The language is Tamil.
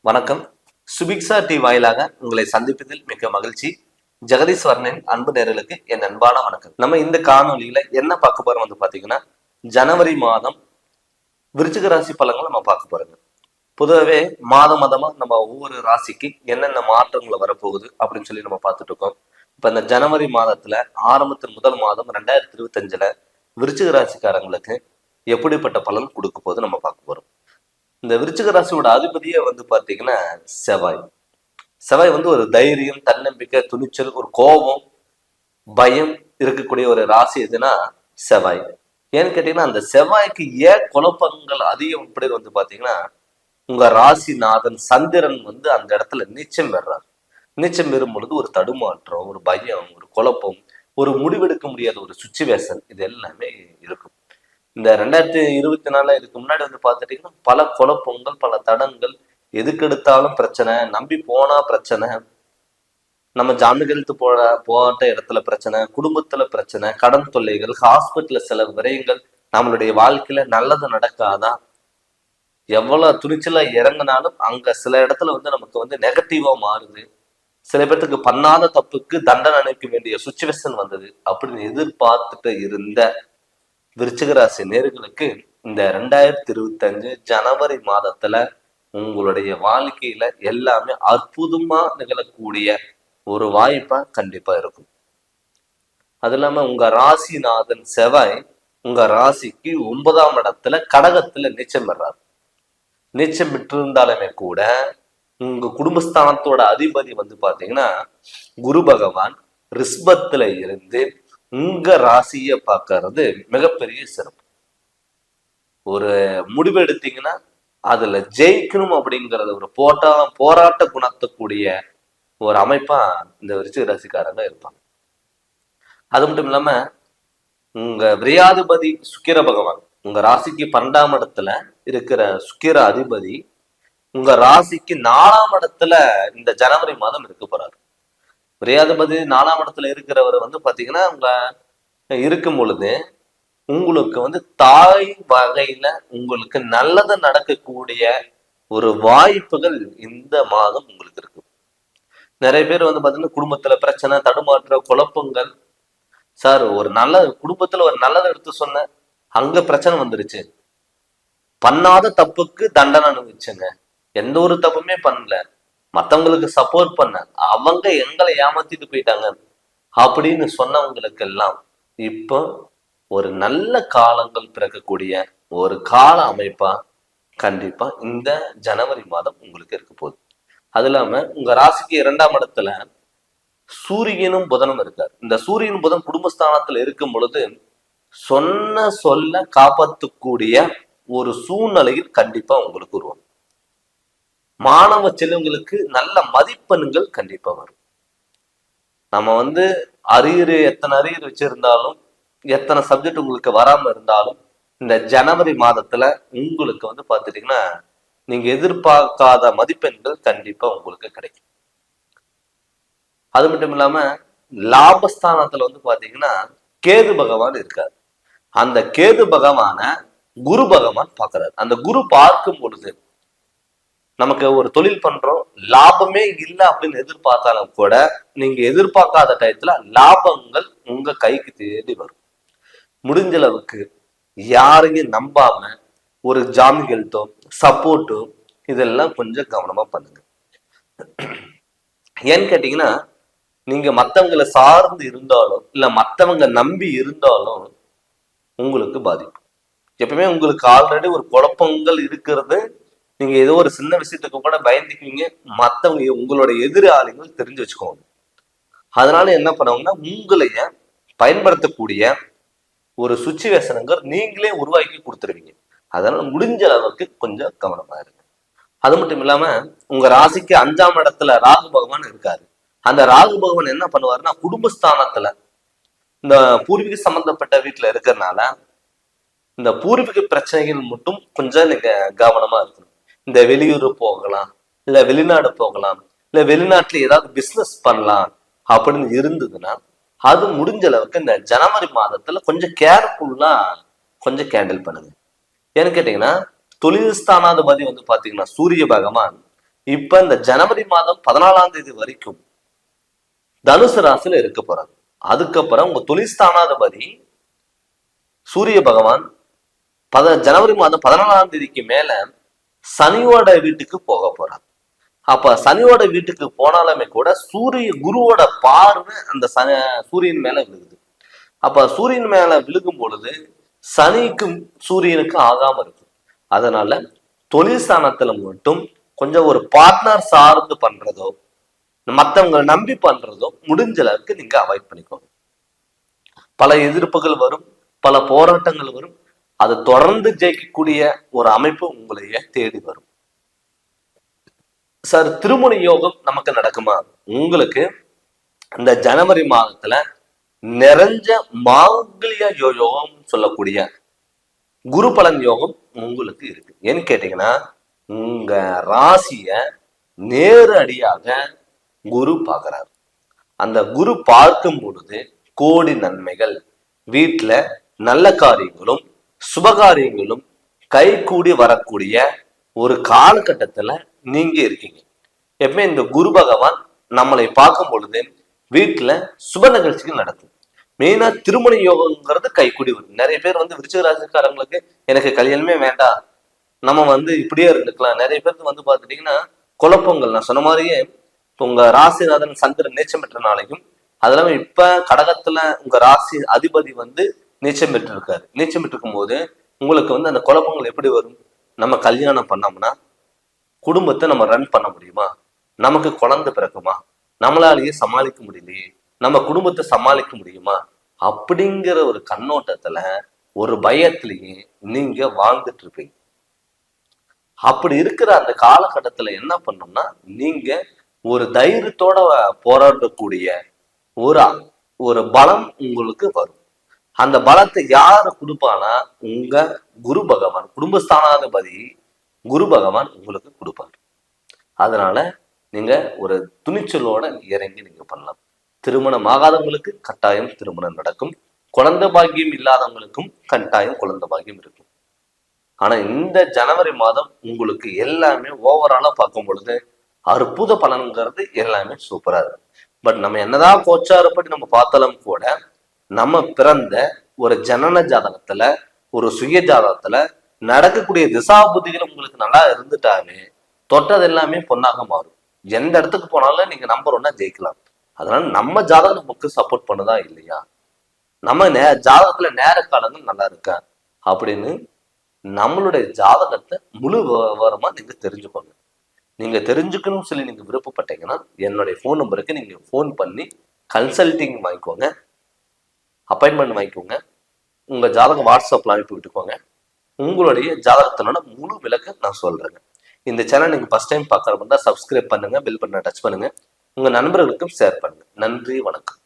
வணக்கம். சுபிக்ஷா டி வாயிலாக உங்களை சந்திப்பதில் மிக்க மகிழ்ச்சி. ஜெகதீஸ்வரனின் அன்பு நேயர்களுக்கு என் அன்பான வணக்கம். நம்ம இந்த காணொலியில என்ன பார்க்க போறோம் பாத்தீங்கன்னா, ஜனவரி மாதம் விருச்சிக ராசி பலன்கள் நம்ம பார்க்க போறோங்க. பொதுவாகவே மாதமா நம்ம ஒவ்வொரு ராசிக்கு என்னென்ன மாற்றங்கள் வரப்போகுது அப்படின்னு சொல்லி நம்ம பார்த்துட்டு இருக்கோம். இப்ப இந்த ஜனவரி மாதத்துல ஆரம்பத்தின் முதல் மாதம் 2025 விருச்சிக ராசிக்காரங்களுக்கு எப்படிப்பட்ட பலன் கொடுக்க போது நம்ம பார்க்க போறோம். இந்த விருச்சிக ராசியோட அதிபதியே பாத்தீங்கன்னா செவ்வாய். செவ்வாய் ஒரு தைரியம், தன்னம்பிக்கை, துணிச்சல், ஒரு கோபம், பயம் இருக்கக்கூடிய ஒரு ராசி எதுனா செவ்வாய். ஏன்னு கேட்டீங்கன்னா, அந்த செவ்வாய்க்கு ஏன் குழப்பங்கள் அதிகம் அப்படி பாத்தீங்கன்னா, உங்க ராசிநாதன் சந்திரன் அந்த இடத்துல நீச்சம் பெறார். நீச்சம் பெறும் பொழுது ஒரு தடுமாற்றம், ஒரு பயம், ஒரு குழப்பம், ஒரு முடிவெடுக்க முடியாத ஒரு சுச்சுவேஷன், இது எல்லாமே இருக்கும். இந்த 2024 இதுக்கு முன்னாடி பார்த்துட்டீங்கன்னா பல குழப்பங்கள், பல தடங்கள், எதுக்கெடுத்தாலும் பிரச்சனை, நம்பி போனா பிரச்சனை, நம்ம ஜாமீன் போட்ட இடத்துல பிரச்சனை, குடும்பத்துல பிரச்சனை, கடன் தொல்லைகள், ஹாஸ்பிட்டல்ல சில விரயங்கள், நம்மளுடைய வாழ்க்கையில நல்லது நடக்காதா, எவ்வளவு துணிச்சலா இறங்கினாலும் அங்க சில இடத்துல நமக்கு நெகட்டிவா மாறுது. சில பேர்த்துக்கு பண்ணாத தப்புக்கு தண்டனை அனுப்ப வேண்டிய சுச்சுவேஷன் வந்தது அப்படின்னு எதிர்பார்த்துட்டு இருந்த விருச்சிக ராசி நேயர்களுக்கு இந்த 2025 ஜனவரி மாதத்துல உங்களுடைய வாழ்க்கையில எல்லாமே அற்புதமா நிகழக்கூடிய ஒரு வாய்ப்பா கண்டிப்பா இருக்கும். அது இல்லாம உங்க ராசிநாதன் செவ்வாய் உங்க ராசிக்கு 9ஆம் இடத்துல கடகத்துல நீச்சம் பெறாரு. நீச்சம் பெற்றிருந்தாலுமே கூட உங்க குடும்பஸ்தானத்தோட அதிபதி பாத்தீங்கன்னா குரு பகவான் ரிஷபத்துல இருந்து உங்க ராசியை பார்க்கறது மிகப்பெரிய சிறப்பு. ஒரு முடிவு எடுத்தீங்கன்னா அதுல ஜெயிக்கணும் அப்படிங்கறது ஒரு போராட்ட குணத்தக்கூடிய ஒரு அமைப்பா இந்த விருச்சிக ராசிக்காரங்க இருப்பாங்க. அது மட்டும் இல்லாம உங்க விரையாதிபதி சுக்கிர பகவான் உங்க ராசிக்கு 12ஆம் இடத்துல இருக்கிற சுக்கிர அதிபதி உங்க ராசிக்கு 4ஆம் இடத்துல இந்த ஜனவரி மாதம் இருக்க போறாரு. விரையாதிபதி 4ஆம் இடத்துல இருக்கிறவர் பாத்தீங்கன்னா உங்க இருக்கும் பொழுது உங்களுக்கு தாய் வகையில உங்களுக்கு நல்லது நடக்கக்கூடிய ஒரு வாய்ப்புகள் இந்த மாதம் உங்களுக்கு இருக்கு. நிறைய பேர் பாத்தீங்கன்னா குடும்பத்துல பிரச்சனை, தடுமாற்ற, குழப்பங்கள். சார், ஒரு நல்ல குடும்பத்துல ஒரு நல்லதை எடுத்து சொன்ன அங்க பிரச்சனை வந்துருச்சு, பண்ணாத தப்புக்கு தண்டனை அனுபவிச்சுங்க, எந்த ஒரு தப்புமே பண்ணல, மத்தவங்களுக்கு சப்போர்ட் பண்ண, அவங்க எங்களை ஏமாத்திட்டு போயிட்டாங்க அப்படின்னு சொன்னவங்களுக்கு எல்லாம் இப்போ ஒரு நல்ல காலங்கள் பிறக்கக்கூடிய ஒரு கால அமைப்பா கண்டிப்பா இந்த ஜனவரி மாதம் உங்களுக்கு இருக்க போகுது. அது இல்லாம உங்க ராசிக்கு 2ஆம் இடத்துல சூரியனும் புதனும் இருக்காரு. இந்த சூரியன் புதன் குடும்பஸ்தானத்துல இருக்கும் பொழுது சொல்ல காப்பாற்றக்கூடிய ஒரு சூழ்நிலையில் கண்டிப்பா உங்களுக்கு உருவாகும். மாணவ செல்வங்களுக்கு நல்ல மதிப்பெண்கள் கண்டிப்பா வரும். நம்ம எத்தனை அரியர் வச்சிருந்தாலும், எத்தனை சப்ஜெக்ட் உங்களுக்கு வராம இருந்தாலும், இந்த ஜனவரி மாதத்துல உங்களுக்கு பாத்துட்டீங்கன்னா நீங்க எதிர்பார்க்காத மதிப்பெண்கள் கண்டிப்பா உங்களுக்கு கிடைக்கும். அது மட்டும் இல்லாம லாபஸ்தானத்துல பாத்தீங்கன்னா கேது பகவான் இருக்காரு. அந்த கேது பகவான குரு பகவான் பாக்குறாரு. அந்த குரு பார்க்கும் பொழுது நமக்கு ஒரு தொழில் பண்றோம், லாபமே இல்லை அப்படின்னு எதிர்பார்த்தாலும் கூட நீங்க எதிர்பார்க்காத டயத்துல லாபங்கள் உங்க கைக்கு தேடி வரும். முடிஞ்ச அளவுக்கு யாரையும் நம்பாம ஒரு ஜாமீன்கள்ட்டோ சப்போர்ட்டோ இதெல்லாம் கொஞ்சம் கவனமா பண்ணுங்க. ஏன்னு கேட்டீங்கன்னா, நீங்க மத்தவங்களை சார்ந்து இருந்தாலும் இல்ல மத்தவங்க நம்பி இருந்தாலும் உங்களுக்கு பாதிக்கும். எப்பவுமே உங்களுக்கு ஆல்ரெடி ஒரு குழப்பங்கள் இருக்கிறது, நீங்க ஏதோ ஒரு சின்ன விஷயத்துக்கு கூட பயந்துக்குவீங்க, மத்தவங்க உங்களோட எதிராளிகள் தெரிஞ்சு வச்சுக்கோங்க. அதனால என்ன பண்ணுவாங்கன்னா உங்களைய பயன்படுத்தக்கூடிய ஒரு சுச்சுவேஷனுங்க நீங்களே உருவாக்கி கொடுத்துருவீங்க. அதனால முடிஞ்ச அளவுக்கு கொஞ்சம் கவனமா இருங்க. அது மட்டும் இல்லாம உங்க ராசிக்கு 5ஆம் இடத்துல ராகு பகவான் இருக்காரு. அந்த ராகு பகவான் என்ன பண்ணுவாருன்னா குடும்பஸ்தானத்துல இந்த பூர்வீக சம்பந்தப்பட்ட வீட்டுல இருக்கிறதுனால இந்த பூர்வீக பிரச்சனைகள் மட்டும் கொஞ்சம் நீங்க கவனமா இருக்கணும். இந்த வெளியூர் போகலாம், இல்ல வெளிநாடு போகலாம், இல்ல வெளிநாட்டுல ஏதாவது பிசினஸ் பண்ணலாம் அப்படின்னு இருந்ததுன்னா அது முடிஞ்ச அளவுக்கு இந்த ஜனவரி மாதத்துல கொஞ்சம் கேர்ஃபுல்லா கொஞ்சம் கேண்டில் பண்ணுங்க. ஏன்னு கேட்டீங்கன்னா தொழில் ஸ்தானாதிபதி பாத்தீங்கன்னா சூரிய பகவான் இப்ப இந்த ஜனவரி மாதம் 14ஆம் தேதி வரைக்கும் தனுசு ராசியில இருக்க போறாங்க. அதுக்கப்புறம் உங்க தொழில்ஸ்தானாதிபதி சூரிய பகவான் ஜனவரி மாதம் 14ஆம் தேதிக்கு மேல சனியோட வீட்டுக்கு போக போறாங்க. அப்ப சனியோட வீட்டுக்கு போனாலுமே கூட குருவோட பார்வை அந்த சூரியன் மேல விழுகுது. அப்ப சூரியன் மேல விழுகும் பொழுது சனிக்கும் சூரியனுக்கு ஆகாம இருக்கும். அதனால தொழில் ஸ்தானத்துல மட்டும் கொஞ்சம் ஒரு பார்ட்னர் சார்ந்து பண்றதோ மற்றவங்க நம்பி பண்றதோ முடிஞ்ச அளவுக்கு நீங்க அவாய்ட் பண்ணிக்கோங்க. பல எதிர்ப்புகள் வரும், பல போராட்டங்கள் வரும். அது தொடர்ந்து ஜெயிக்கக்கூடிய ஒரு அமைப்பு உங்களையே தேடி வரும். சார், திருமண யோகம் நமக்கு நடக்குமா? உங்களுக்கு இந்த ஜனவரி மாதத்துல நிறைஞ்ச மாங்கல்ய யோகம் சொல்லக்கூடிய குரு பலன் யோகம் உங்களுக்கு இருக்கு. ஏன்னு கேட்டீங்கன்னா உங்க ராசிய நேரடியாக குரு பார்க்கிறார். அந்த குரு பார்க்கும் பொழுது கோடி நன்மைகள், வீட்டுல நல்ல காரியங்களும் சுபகாரியங்களும் கைகூடி வரக்கூடிய ஒரு காலகட்டத்துல நீங்க இருக்கீங்க. எப்பவுமே இந்த குரு பகவான் நம்மளை பார்க்கும் பொழுது வீட்டுல சுப நிகழ்ச்சிகள் நடக்கும். மெயினா திருமண யோகங்கிறது கைகூடி வரும். நிறைய பேர் விருச்சிக ராசிக்காரங்களுக்கு எனக்கு கல்யாணமே வேண்டாம், நம்ம இப்படியே இருந்துக்கலாம். நிறைய பேருக்கு பார்த்துட்டீங்கன்னா குழப்பங்கள். நான் சொன்ன மாதிரியே உங்க ராசிநாதன் சந்திரன் நீச்சம் பெற்றனாலையும் அது இல்லாம இப்ப கடகத்துல உங்க ராசி அதிபதி நீச்சம் பெற்று இருக்காரு. நீச்சம் பெற்றிருக்கும் போது உங்களுக்கு அந்த குழப்பங்கள் எப்படி வரும்? நம்ம கல்யாணம் பண்ணோம்னா குடும்பத்தை நம்ம ரன் பண்ண முடியுமா? நமக்கு குழந்தை பிறக்குமா? நம்மளாலேயே சமாளிக்க முடியலையே, நம்ம குடும்பத்தை சமாளிக்க முடியுமா? அப்படிங்கிற ஒரு கண்ணோட்டத்துல ஒரு பயத்திலேயே நீங்க வாழ்ந்துட்டு இருப்பீங்க. அப்படி இருக்கிற அந்த காலகட்டத்துல என்ன பண்ணோம்னா நீங்க ஒரு தைரியத்தோட போராடக்கூடிய ஒரு பலம் உங்களுக்கு வரும். அந்த பலத்தை யாரு கொடுப்பானா உங்க குரு பகவான், குடும்பஸ்தானாதிபதி குரு பகவான் உங்களுக்கு கொடுப்பார். அதனால நீங்க ஒரு துணிச்சலோட இறங்கி நீங்க பண்ணலாம். திருமணம் ஆகாதவங்களுக்கு கட்டாயம் திருமணம் நடக்கும். குழந்தை பாக்கியம் இல்லாதவங்களுக்கும் கட்டாயம் குழந்தை பாக்கியம் இருக்கும். ஆனா இந்த ஜனவரி மாதம் உங்களுக்கு எல்லாமே ஓவராலா பார்க்கும் பொழுது அற்புத பலன்கிறது எல்லாமே சூப்பரா இருக்கு. பட் நம்ம என்னதான் கோச்சாரப்படி நம்ம பார்த்தாலும் கூட நம்ம பிறந்த ஒரு ஜனன ஜாதகத்துல ஒரு சுய ஜாதகத்துல நடக்கக்கூடிய திசா புத்திகள் உங்களுக்கு நல்லா இருந்துட்டாவே தொட்டது எல்லாமே பொண்ணாக மாறும். எந்த இடத்துக்கு போனாலும் நீங்க நம்பர் 1 ஜெயிக்கலாம். அதனால நம்ம ஜாதகம் நமக்கு சப்போர்ட் பண்ணுதா இல்லையா, நம்ம ஜாதகத்துல நேர காலங்கள் நல்லா இருக்கா அப்படின்னு நம்மளுடைய ஜாதகத்தை முழு விவரமா நீங்க தெரிஞ்சுக்கோங்க. நீங்க தெரிஞ்சுக்கணும்னு சொல்லி நீங்க விருப்பப்பட்டீங்கன்னா என்னுடைய ஃபோன் நம்பருக்கு நீங்க ஃபோன் பண்ணி கன்சல்டிங் வாங்கிக்கோங்க, அப்பாயின்மெண்ட் வாங்கிக்கோங்க. உங்க ஜாதகம் வாட்ஸ்அப்ல அனுப்பி விட்டுக்கோங்க. உங்களுடைய ஜாதகத்தினோட முழு விளக்க நான் சொல்றேங்க. இந்த சேனல் நீங்க ஃபர்ஸ்ட் டைம் பார்க்கறதா இருந்தா சப்ஸ்கிரைப் பண்ணுங்க, பெல் பட்டனை டச் பண்ணுங்க, உங்க நண்பர்களுக்கும் ஷேர் பண்ணுங்க. நன்றி, வணக்கம்.